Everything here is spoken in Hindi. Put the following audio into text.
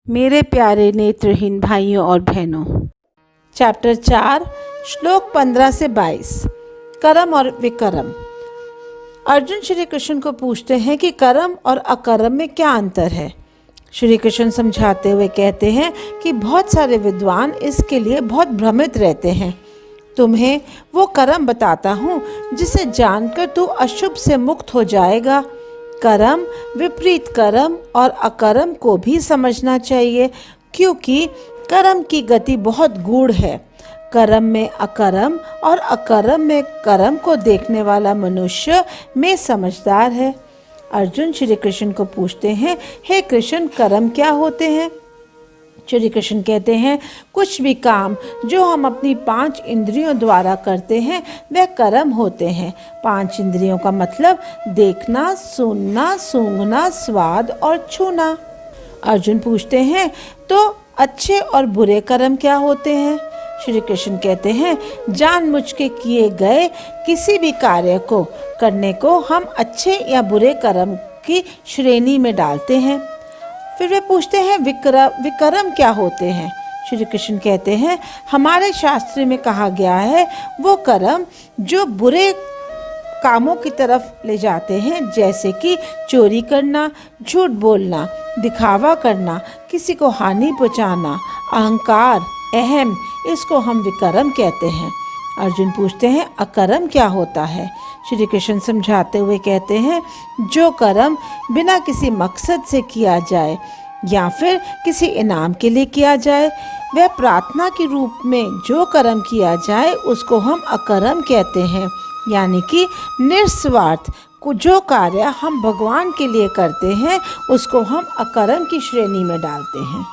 मेरे प्यारे नेत्रहीन भाइयों और बहनों, चैप्टर 4 श्लोक 15 से 22 कर्म और विकर्म। अर्जुन श्री कृष्ण को पूछते हैं कि कर्म और अकर्म में क्या अंतर है। श्री कृष्ण समझाते हुए कहते हैं कि बहुत सारे विद्वान इसके लिए बहुत भ्रमित रहते हैं। तुम्हें वो कर्म बताता हूँ जिसे जानकर तू अशुभ से मुक्त हो जाएगा। कर्म, विपरीत कर्म और अकर्म को भी समझना चाहिए, क्योंकि कर्म की गति बहुत गूढ़ है। कर्म में अकर्म और अकर्म में कर्म को देखने वाला मनुष्य में समझदार है। अर्जुन श्री कृष्ण को पूछते हैं, हे कृष्ण, कर्म क्या होते हैं? श्री कृष्ण कहते हैं, कुछ भी काम जो हम अपनी 5 इंद्रियों द्वारा करते हैं वह कर्म होते हैं। 5 इंद्रियों का मतलब देखना, सुनना, सूंघना, स्वाद और छूना। अर्जुन पूछते हैं, तो अच्छे और बुरे कर्म क्या होते हैं? श्री कृष्ण कहते हैं, जानबूझ के किए गए किसी भी कार्य को करने को हम अच्छे या बुरे कर्म की श्रेणी में डालते हैं। फिर वे पूछते हैं, विकर्म क्या होते हैं? श्री कृष्ण कहते हैं, हमारे शास्त्र में कहा गया है वो कर्म जो बुरे कामों की तरफ ले जाते हैं, जैसे कि चोरी करना, झूठ बोलना, दिखावा करना, किसी को हानि पहुंचाना, अहंकार, अहम, इसको हम विकर्म कहते हैं। अर्जुन पूछते हैं, अकर्म क्या होता है? श्री कृष्ण समझाते हुए कहते हैं, जो कर्म बिना किसी मकसद से किया जाए या फिर किसी इनाम के लिए किया जाए, वह प्रार्थना के रूप में जो कर्म किया जाए उसको हम अकर्म कहते हैं। यानी कि निस्वार्थ जो कार्य हम भगवान के लिए करते हैं उसको हम अकर्म की श्रेणी में डालते हैं।